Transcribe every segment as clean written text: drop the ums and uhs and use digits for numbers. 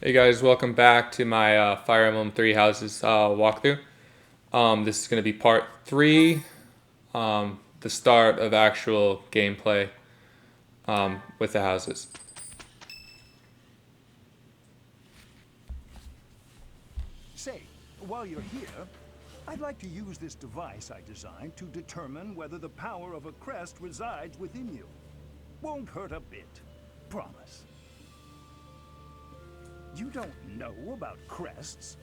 Hey guys, welcome back to my Fire Emblem Three Houses walkthrough. This is going to be part 3, the start of actual gameplay with the houses. Say, while you're here, I'd like to use this device I designed to determine whether the power of a crest resides within you. Won't hurt a bit. Promise. You don't know about crests?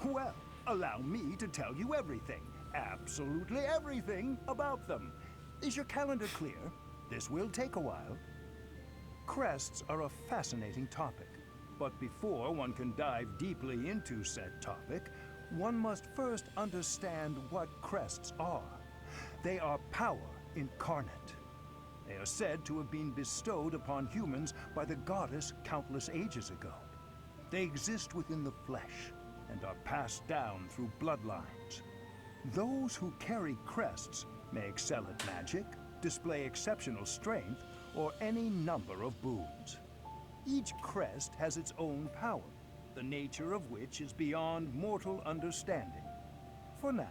Well, allow me to tell you everything, absolutely everything about them. Is your calendar clear? This will take a while. Crests are a fascinating topic, but before one can dive deeply into said topic, one must first understand what crests are. They are power incarnate. They are said to have been bestowed upon humans by the goddess countless ages ago. They exist within the flesh and are passed down through bloodlines. Those who carry crests may excel at magic, display exceptional strength, or any number of boons. Each crest has its own power, the nature of which is beyond mortal understanding. For now.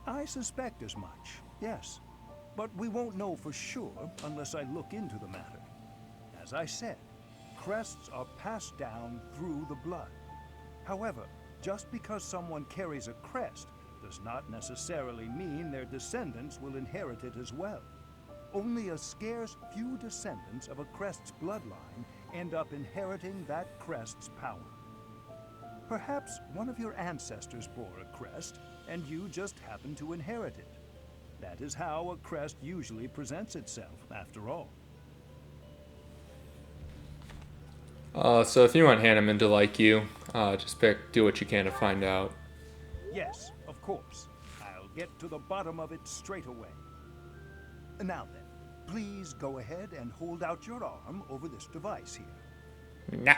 I suspect as much, yes. But we won't know for sure unless I look into the matter. As I said, crests are passed down through the blood. However, just because someone carries a crest does not necessarily mean their descendants will inherit it as well. Only a scarce few descendants of a crest's bloodline end up inheriting that crest's power. Perhaps one of your ancestors bore a crest, and you just happen to inherit it. That is how a crest usually presents itself, after all. So if you want Hanneman to like you, just do what you can to find out. Yes, of course. I'll get to the bottom of it straight away. Now then, please go ahead and hold out your arm over this device here. Nah.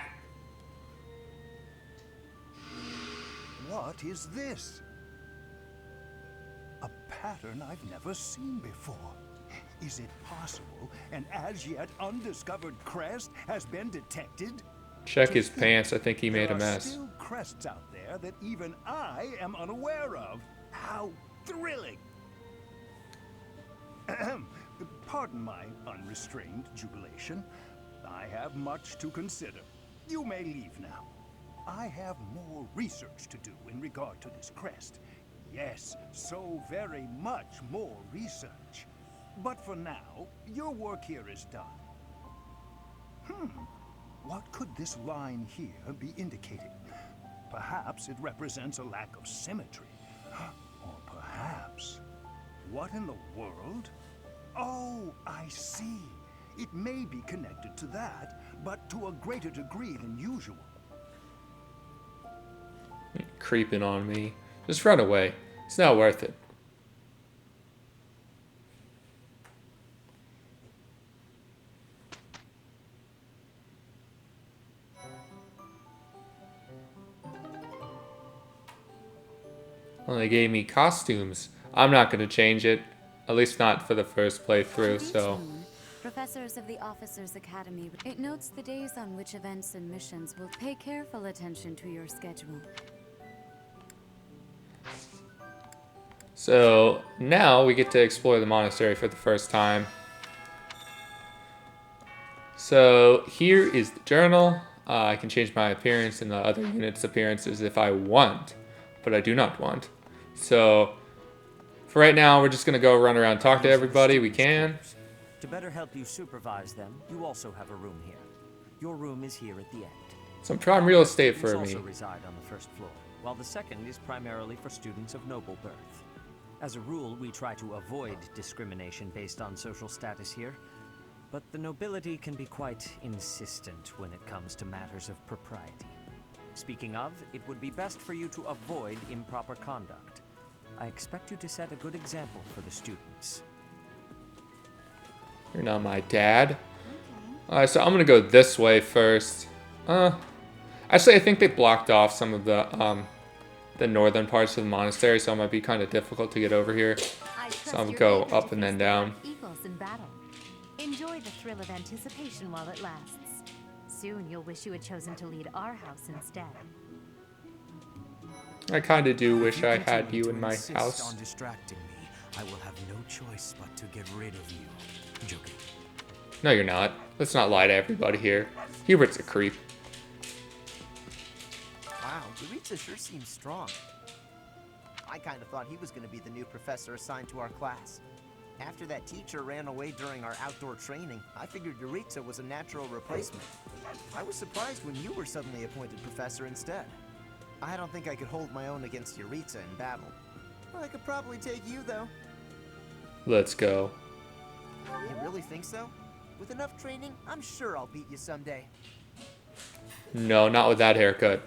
What is this? A pattern I've never seen before. Is it possible an as yet undiscovered crest has been detected? Check his pants. I think he made a There are mess. still crests out there that even I am unaware of. How thrilling! Ahem. Pardon my unrestrained jubilation. I have much to consider. You may leave now. I have more research to do in regard to this crest. Yes, so very much more research. But for now, your work here is done. What could this line here be indicating? Perhaps it represents a lack of symmetry. Or perhaps... What in the world? Oh, I see. It may be connected to that, but to a greater degree than usual. Creeping on me. Just run away. It's not worth it. Well, they gave me costumes. I'm not going to change it. At least not for the first playthrough, so... Professors of the Officers Academy. It notes the days on which events and missions will pay careful attention to your schedule. So, now we get to explore the monastery for the first time. So, here is the journal. I can change my appearance and the other units' appearances if I want, but I do not want. So, for right now, we're just going to go run around, talk to everybody we can. To better help you supervise them, you also have a room here. Your room is here at the end. Some prime real estate for Students me. also reside on the first floor, while the second is primarily for students of noble birth. As a rule, we try to avoid discrimination based on social status here, but the nobility can be quite insistent when it comes to matters of propriety. Speaking of, it would be best for you to avoid improper conduct. I expect you to set a good example for the students. You're not my dad. Alright, so I'm gonna go this way first. Actually, I think they blocked off some of the northern parts of the monastery, so it might be kind of difficult to get over here. So I'm gonna go up and then down. Eagles in battle. Enjoy the thrill of anticipation while it lasts. Soon you'll wish you had chosen to lead our house instead. I kind of do wish I had Continue you to in my insist house. on distracting me. I will have no choice but to get rid of you. Joking. No, you're not. Let's not lie to everybody here. Hubert's a creep. Wow, Yuritsa sure seems strong. I kind of thought he was going to be the new professor assigned to our class. After that teacher ran away during our outdoor training, I figured Yuritsa was a natural replacement. I was surprised when you were suddenly appointed professor instead. I don't think I could hold my own against Yuritsa in battle. I could probably take you, though. Let's go. You really think so? With enough training, I'm sure I'll beat you someday. No, not with that haircut.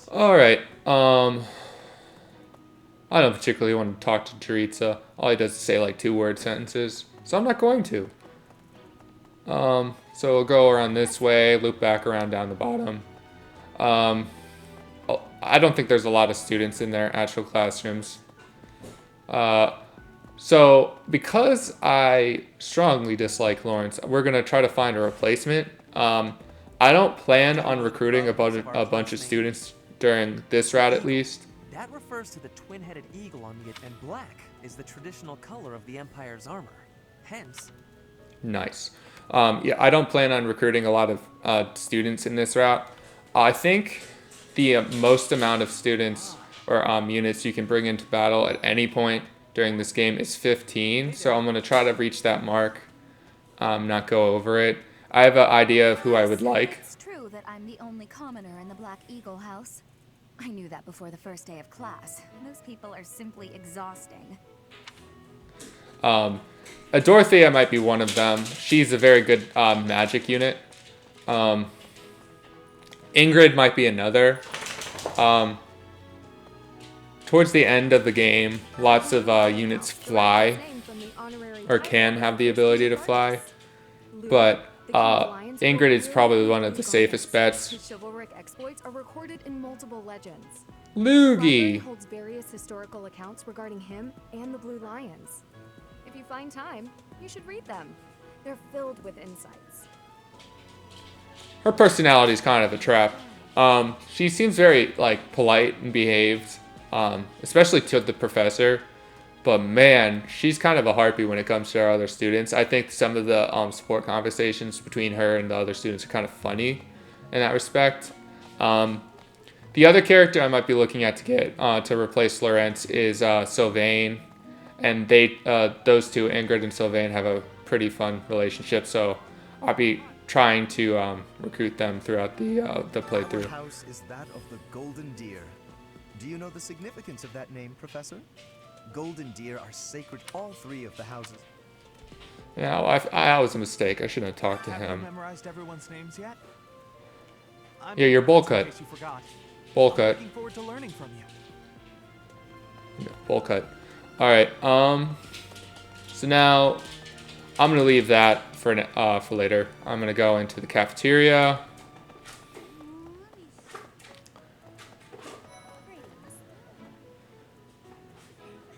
Alright, I don't particularly want to talk to Yuritsa. All he does is say like 2-word sentences, so I'm not going to. So we'll go around this way, loop back around down the bottom. I don't think there's a lot of students in their actual classrooms. So because I strongly dislike Lawrence, we're going to try to find a replacement. I don't plan on recruiting a bunch of students during this route at least. That refers to the twin-headed eagle on the and black is the traditional color of the Empire's armor. Hence, Nice. Yeah, I don't plan on recruiting a lot of students in this route. I think the most amount of students or units you can bring into battle at any point during this game is 15. So I'm going to try to reach that mark, not go over it. I have an idea of who I would like. It's true that I'm the only commoner in the Black Eagle house. I knew that before the first day of class. Those people are simply exhausting. Dorothea might be one of them. She's a very good magic unit. Ingrid might be another. Towards the end of the game, lots of units fly, or can have the ability to fly. But Ingrid is probably one of the safest bets. His chivalric exploits are recorded in multiple legends. Loogie! holds various historical accounts regarding him and the Blue Lions. If you find time, you should read them. They're filled with insights. Her personality is kind of a trap. She seems very like polite and behaved, especially to the professor. But man, she's kind of a harpy when it comes to our other students. I think some of the support conversations between her and the other students are kind of funny in that respect. The other character I might be looking at to get to replace Lawrence is Sylvain. And those two, Ingrid and Sylvain, have a pretty fun relationship. So I'll be trying to recruit them throughout the playthrough. Our house is that of the Golden Deer. Do you know the significance of that name, Professor? Golden deer are sacred to all three of the houses. Yeah, that was a mistake. I shouldn't have talked to him. Memorized everyone's names yet? Yeah, your bowl cut. Bowl cut. Looking forward to learning from you. Yeah, bowl cut. All right. So now I'm gonna leave that for later. I'm gonna go into the cafeteria.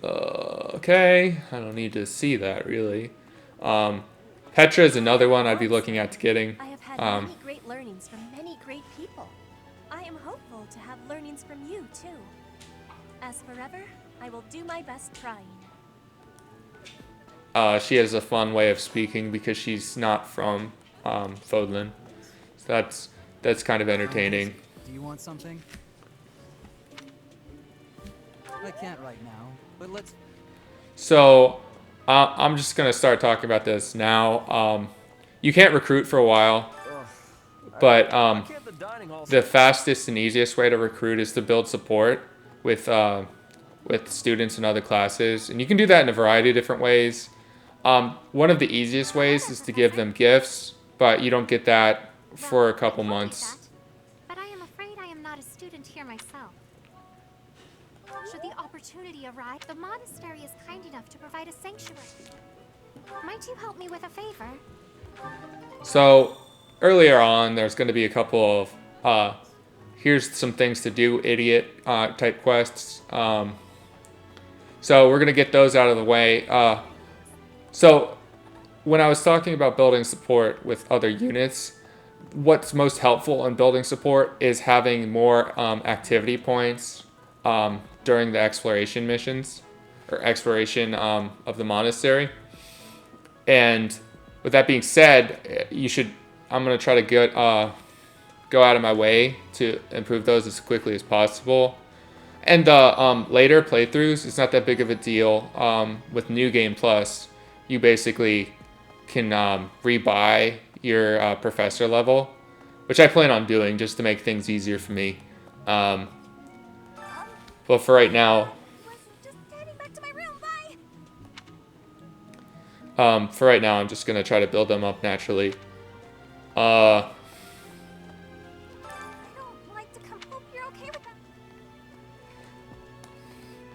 Okay, I don't need to see that really. Petra is another one I'd be looking at to getting. I have had many great learnings from many great people. I am hopeful to have learnings from you, too. As forever, I will do my best trying. She has a fun way of speaking because she's not from Fodlan. So that's kind of entertaining. Do you want something? I can't right now, but let's... So I'm just going to start talking about this now. You can't recruit for a while, but the fastest and easiest way to recruit is to build support with students in other classes. And you can do that in a variety of different ways. One of the easiest ways is to give them gifts, but you don't get that for a couple months. But I am afraid I am not a student here myself. Should the opportunity arise, the monastery is kind enough to provide a sanctuary. Might you help me with a favor? So earlier on, there's going to be a couple of here's some things to do, idiot type quests. So we're going to get those out of the way. So when I was talking about building support with other units, what's most helpful in building support is having more activity points during the exploration missions or exploration of the monastery. And with that being said, I'm going to try to go out of my way to improve those as quickly as possible. And the later playthroughs, it's not that big of a deal. With New Game Plus, you basically can rebuy your professor level, which I plan on doing just to make things easier for me. But for right now, I'm just gonna try to build them up naturally. I don't like to come. Hope you're okay with that.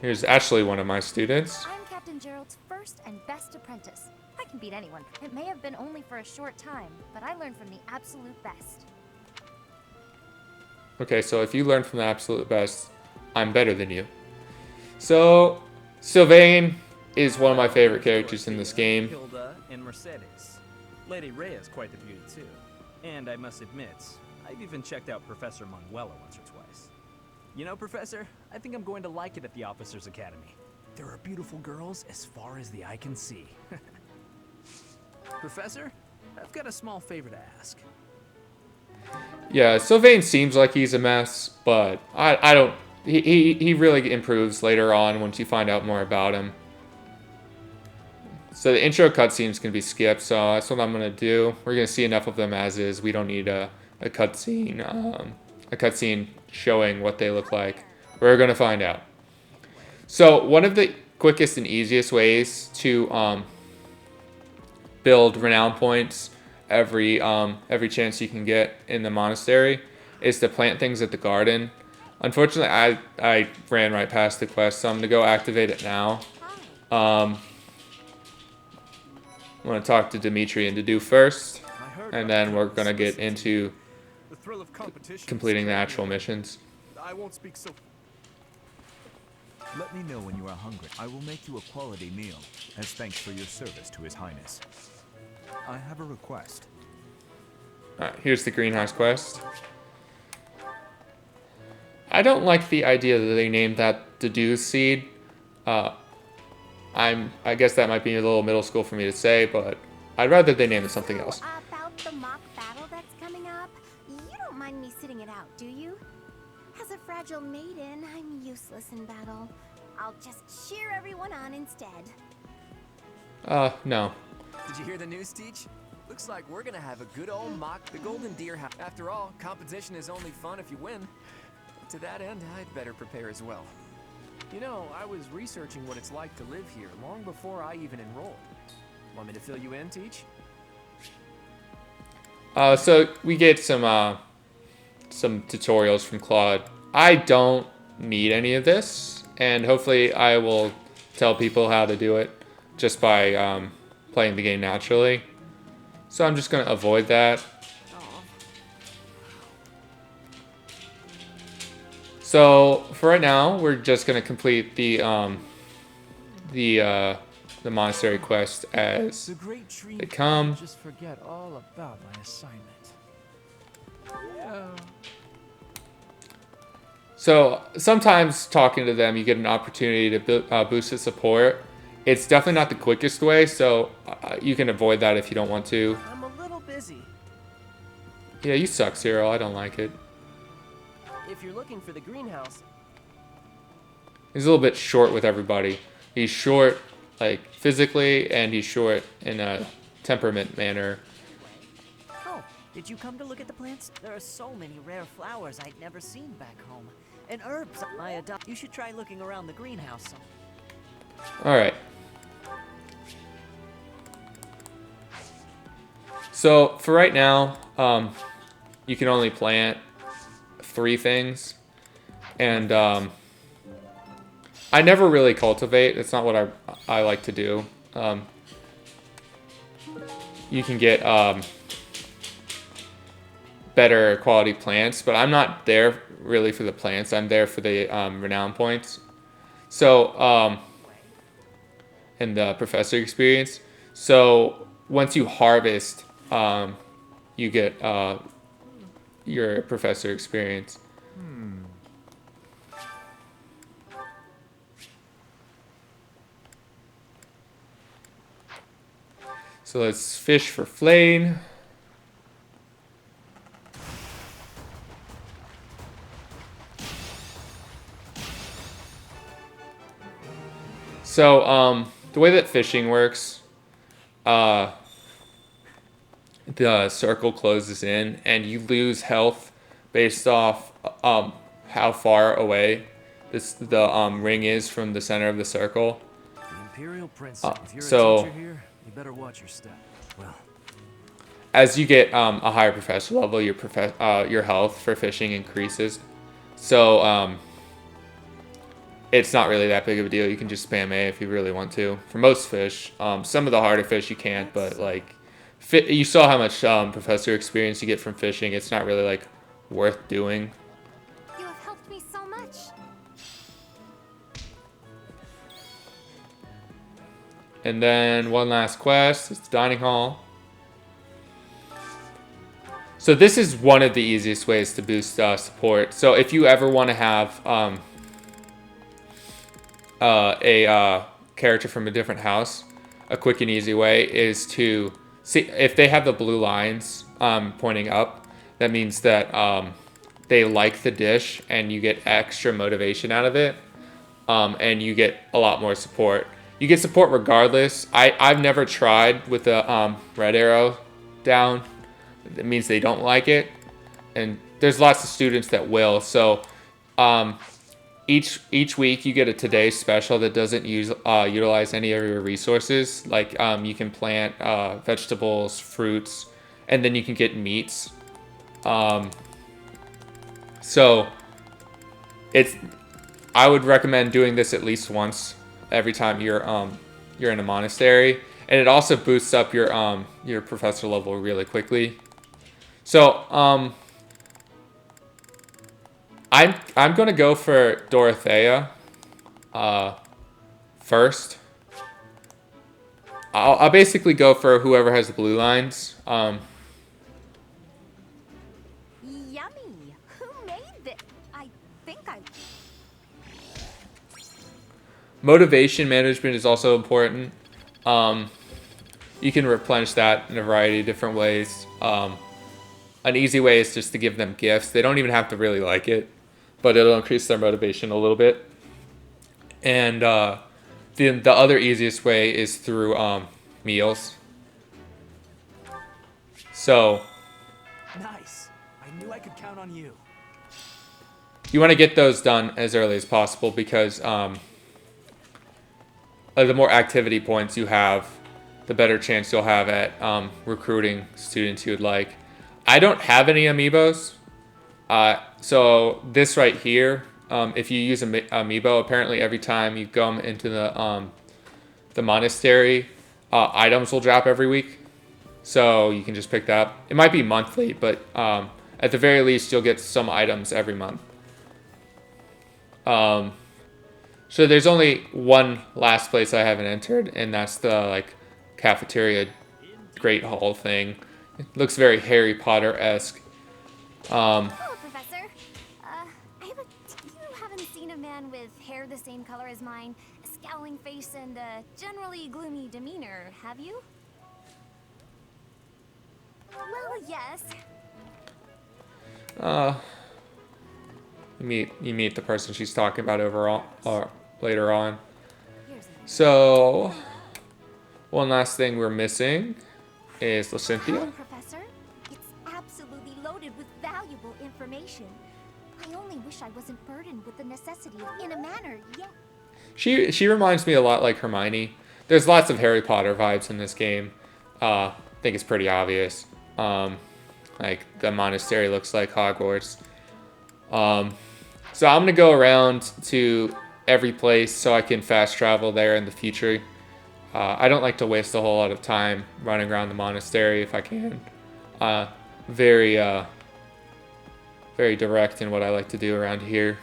Here's actually one of my students. I'm Captain Gerald's first and best apprentice. I can beat anyone. It may have been only for a short time, but I learned from the absolute best. Okay, so if you learn from the absolute best, I'm better than you. So, Sylvain is one of my favorite characters in this game. Hilda and Mercedes. Lady Rhea is quite the beauty too. And I must admit, I've even checked out Professor Manuela once or twice. You know, Professor, I think I'm going to like it at the Officers Academy. There are beautiful girls as far as the eye can see. Professor, I've got a small favor to ask. Yeah, Sylvain seems like he's a mess, but I don't... He really improves later on once you find out more about him. So the intro cutscenes can be skipped, so that's what I'm going to do. We're going to see enough of them as is. We don't need a cutscene showing what they look like. We're going to find out. So one of the quickest and easiest ways to build renown points every chance you can get in the monastery is to plant things at the garden. Unfortunately, I ran right past the quest, so I'm going to go activate it now. I'm going to talk to Dimitri and Dedu first, and then we're going to get into completing the actual missions. I won't speak so. Let me know when you are hungry. I will make you a quality meal, as thanks for your service to His Highness. I have a request. Alright, here's the greenhouse quest. I don't like the idea that they named that Dedu seed. I guess that might be a little middle school for me to say, but I'd rather they name it something else. About the mock battle that's coming up, you don't mind me sitting it out, do you? As a fragile maiden, I'm useless in battle. I'll just cheer everyone on instead. No. Did you hear the news, Teach? Looks like we're gonna have a good old mock the Golden Deer House. After all, competition is only fun if you win. To that end, I'd better prepare as well. You know, I was researching what it's like to live here long before I even enrolled. Want me to fill you in, Teach? So we get some tutorials from Claude. I don't need any of this, and hopefully I will tell people how to do it just by playing the game naturally. So I'm just going to avoid that. So for right now, we're just going to complete the monastery quest as they come. Just forget all about my assignment. Yeah. So sometimes talking to them, you get an opportunity to boost the support. It's definitely not the quickest way, so you can avoid that if you don't want to. I'm a little busy. Yeah, you suck, Cyril. I don't like it. If you're looking for the greenhouse, He's a little bit short with everybody. He's short, like, physically, and he's short in a temperament manner. Oh, did you come to look at the plants? There are so many rare flowers I'd never seen back home. And herbs. You should try looking around the greenhouse some. Alright. So, for right now, you can only plant 3 things. And, I never really cultivate. It's not what I like to do. You can get, better quality plants, but I'm not there really for the plants. I'm there for the, renown points. So, and the professor experience. So once you harvest, you get your professor experience. So let's fish for flame. So the way that fishing works, the circle closes in and you lose health based off how far away the ring is from the center of the circle. The Imperial Prince, if you're so a teacher here, you better watch your step. Well, as you get a higher professor level, your health for fishing increases. So it's not really that big of a deal. You can just spam A if you really want to. For most fish, some of the harder fish you can't, but like, you saw how much professor experience you get from fishing. It's not really like worth doing. You have helped me so much. And then one last quest. It's the dining hall. So this is one of the easiest ways to boost support. So if you ever want to have a character from a different house, a quick and easy way is to see if they have the blue lines pointing up. That means that they like the dish and you get extra motivation out of it, and you get a lot more support. You get support regardless. I've never tried with the red arrow down. It means they don't like it, and there's lots of students that will. So each week you get a today special that doesn't utilize any of your resources. Like you can plant vegetables, fruits, and then you can get meats. So I would recommend doing this at least once every time you're in a monastery, and it also boosts up your professor level really quickly. So I'm gonna go for Dorothea first. I'll basically go for whoever has the blue lines. Yummy! Who made this? I think I... Motivation management is also important. You can replenish that in a variety of different ways. An easy way is just to give them gifts. They don't even have to really like it, but it'll increase their motivation a little bit. And the other easiest way is through meals. So nice. I knew I could count on you. you want to get those done as early as possible because the more activity points you have, the better chance you'll have at recruiting students you would like. I don't have any amiibos. So this right here, if you use an amiibo, apparently every time you come into the monastery, items will drop every week. So you can just pick that up. It might be monthly, but at the very least, you'll get some items every month. So there's only one last place I haven't entered, and that's the cafeteria Great Hall thing. It looks very Harry Potter-esque. Hello, Professor. You haven't seen a man with hair the same color as mine, a scowling face, and a generally gloomy demeanor, have you? Well, yes. You meet the person she's talking about later on. So one last thing we're missing is Lacynthia. Professor, it's absolutely loaded with valuable information. I only wish I wasn't burdened with the necessity of, in a manner, yet. She reminds me a lot like Hermione. There's lots of Harry Potter vibes in this game. I think it's pretty obvious. Like the monastery looks like Hogwarts. So I'm gonna go around to every place so I can fast travel there in the future. I don't like to waste a whole lot of time running around the monastery if I can. Very direct in what I like to do around here.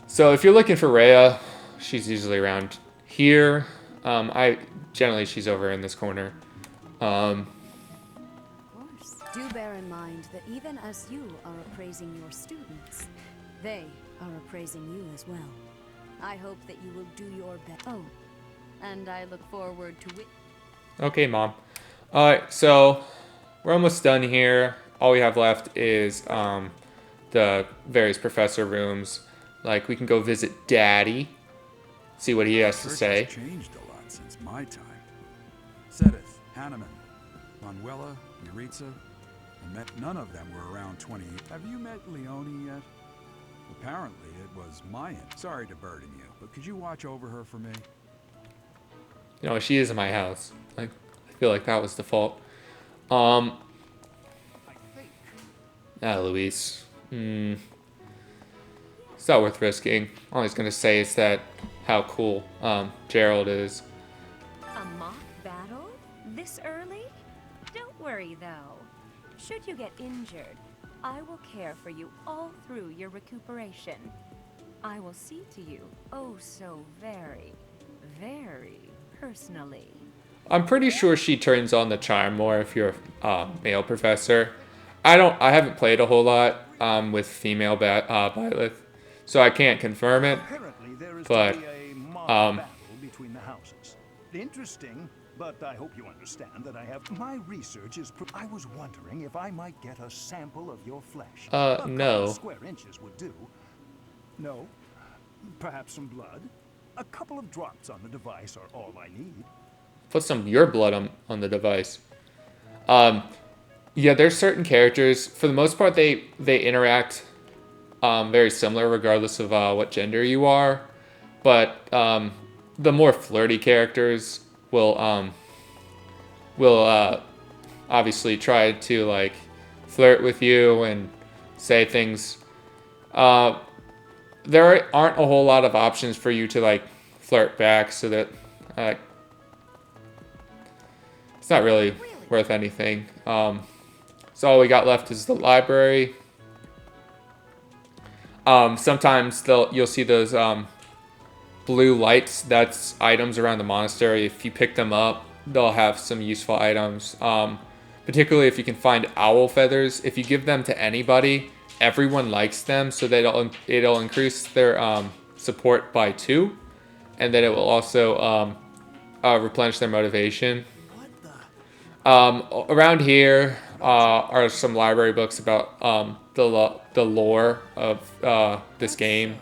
So if you're looking for Rhea, she's usually around here, generally she's over in this corner. Of course. Do bear in mind that even as you are appraising your students, they are appraising you as well. I hope that you will do your best. Oh, and I look forward to it. Okay, Mom. Alright, so we're almost done here. All we have left is the various professor rooms. Like, we can go visit Daddy, see what he has to say. Church has changed a lot since my time. Sedith, Hanneman, Manuela, Yuritsa, none of them were around 20 years. Have you met Leonie yet? Apparently, it was Mayan. Sorry to burden you, but could you watch over her for me? You know, she is in my house. Like, I feel like that was the fault. Luis. It's not worth risking. All he's gonna say is that how cool Gerald is. A mock battle? This early? Don't worry though. Should you get injured, I will care for you all through your recuperation. I will see to you oh so very, very personally. I'm pretty sure she turns on the charm more if you're a male professor. I haven't played a whole lot with female Byleth, so I can't confirm it. Apparently there is But to be a mock battle between the houses. Interesting, but I hope you understand that my research is. I was wondering if I might get a sample of your flesh. A couple no. of square inches would do. No, perhaps some blood. A couple of drops on the device are all I need. Put some of your blood on the device. Yeah, there's certain characters. For the most part, they interact very similar regardless of what gender you are. But the more flirty characters will obviously try to like flirt with you and say things. There aren't a whole lot of options for you to like flirt back, so that it's not really worth anything. So all we got left is the library. Sometimes you'll see those blue lights. That's items around the monastery. If you pick them up, they'll have some useful items. Particularly if you can find owl feathers. If you give them to anybody, everyone likes them, so it'll increase their support by 2, and then it will also replenish their motivation. Around here are some library books about the lore of this game.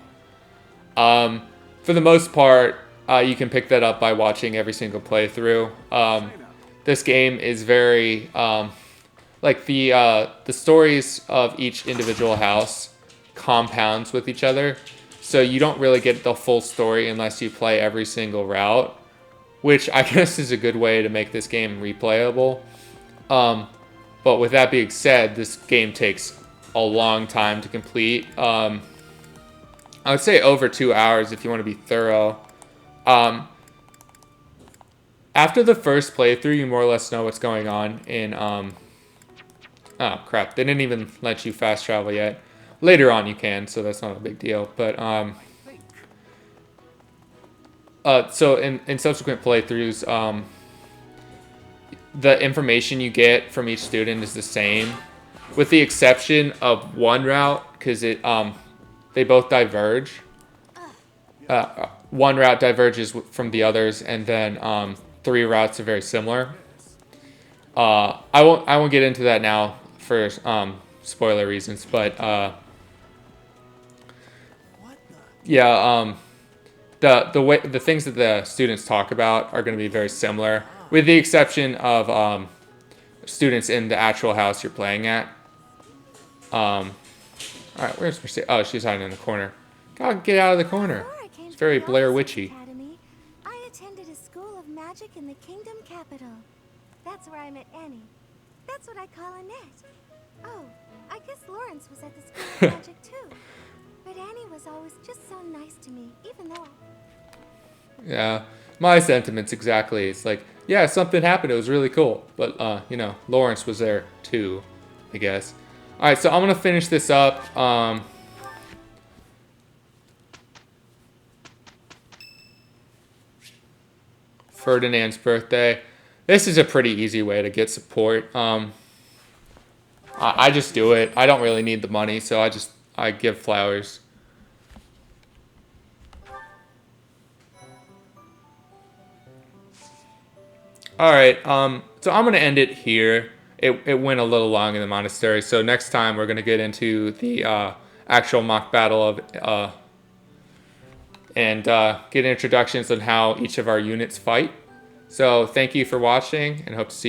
For the most part, you can pick that up by watching every single playthrough. This game is very like the stories of each individual house compounds with each other, so you don't really get the full story unless you play every single route, which I guess is a good way to make this game replayable. But with that being said, this game takes a long time to complete. I would say over 2 hours if you want to be thorough. After the first playthrough, you more or less know what's going on in... oh, crap. They didn't even let you fast travel yet. Later on you can, so that's not a big deal. But, so in subsequent playthroughs, the information you get from each student is the same, with the exception of one route, because they both diverge. One route diverges from the others, and then 3 routes are very similar. I won't get into that now for spoiler reasons, but yeah, the things that the students talk about are going to be very similar, with the exception of students in the actual house you're playing at. All right, where's Mercedes? Oh, she's hiding in the corner. God, get out of the corner. It's very Blair Witchy. I attended a school of magic in the kingdom capital. That's where I met Annie. That's what I call Annette. Oh, I guess Lawrence was at the school of magic too. But Annie was always just so nice to me, even though Yeah, my sentiments exactly. It's like, yeah, something happened. It was really cool. But, you know, Lawrence was there too, I guess. All right, so I'm going to finish this up. Ferdinand's birthday. This is a pretty easy way to get support. I just do it. I don't really need the money, so I give flowers. All right, so I'm gonna end it here. It went a little long in the monastery, so next time we're gonna get into the actual mock battle of and get introductions on how each of our units fight. So thank you for watching, and hope to see